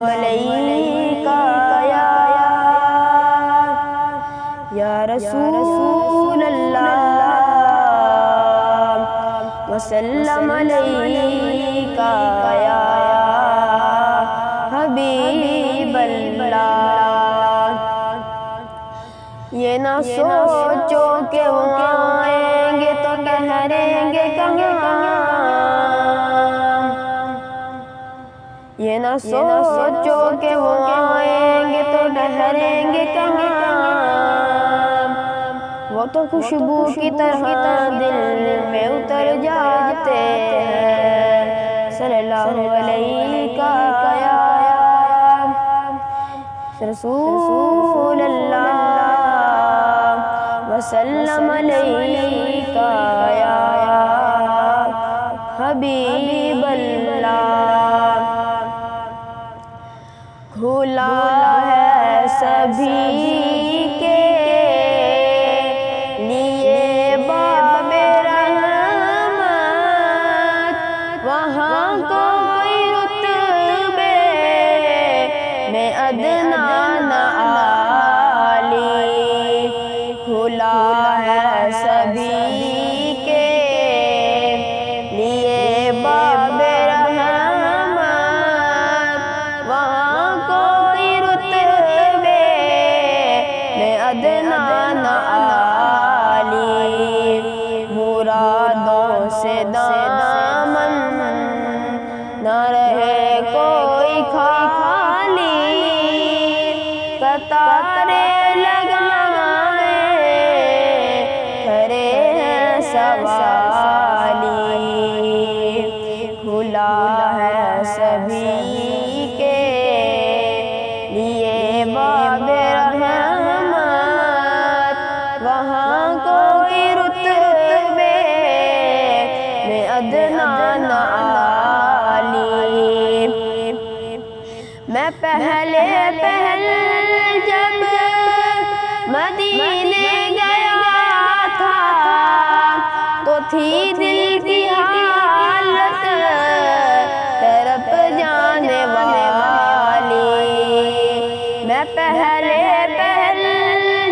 علیکہ یا رسول اللہ وسلم علیکہ یا حبیب اللہ۔ یہ نہ سوچو کہ وہ آئیں گے تو ٹھہریں گے کہاں، یہ نہ سوچو کہ وہ آئیں گے تو ٹھہریں گے کہاں، وہ تو خوشبو کی طرح دل میں اتر جاتے ہیں۔ صلی اللہ علیکہ یا رسول اللہ وسلم علیکہ یا حبیب اللہ۔ کھلا ہے سبھی کے لیے باب رحمت، وہاں کوئی رتبے میں ادنا نہ عالی۔ کھلا ہے سبھی کے لیے باب رحمت، وہاں کوئی رتبے میں ادنا نہ عالی۔ مرادوں سے دامن نہ رہے کوئی خالی، قطارے لگائے کھڑے ہیں سوالی۔ کھلا ہے سبھی کے لیے باب رحمت، وہاں کوئی رتبے میں ادنا نہ عالی۔ میں پہلے جب مدینے گیا تھا تو تھی دل کی حالت تڑپ جانے والی۔ میں پہلے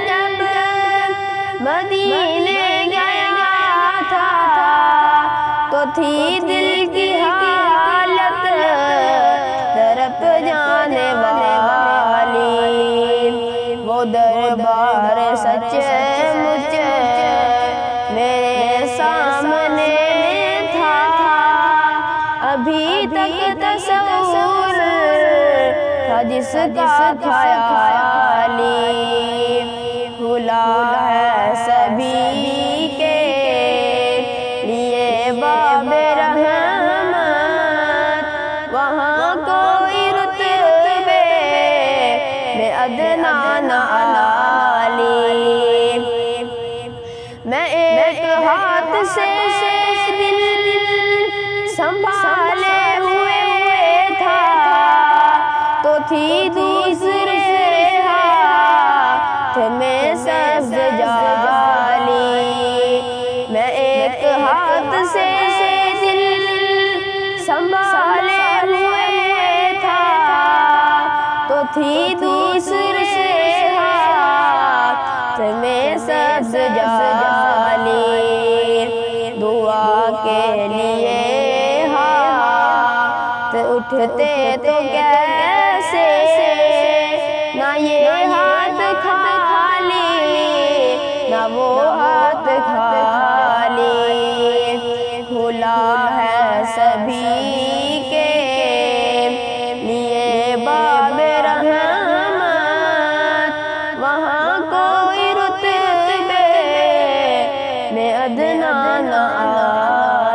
جب مدینے گیا تھا تو تھی دل کی حالت تڑپ جانے والی۔ وہ دربار سچ مچ میرے سامنے تھا، ابھی تک تصور تھا جس کا خیالی۔ کھلا ہے سبھی کے لیے باب رحمت، وہاں کوئی رتبے میں ادنا نہ عالی۔ میں ایک ہاتھ سے دل سنبھالے ہوئے تھا تو تھی دوسرے ہاتھ میں سبز جالی۔ میں ایک ہاتھ سے دل سنبھالے ہوئے تھا تو تھی دوسرے ہاتھ میں سبز جالی۔ دعا کے لیے ہاتھ اٹھتے تو کیسے، نہ یہ ہاتھ خالی نہ وہ ہاتھ خالی۔ کھلا ہے سبھی کے لیے باب رحمت، وہاں کوئی رتبے میں ادنا نہ عالی۔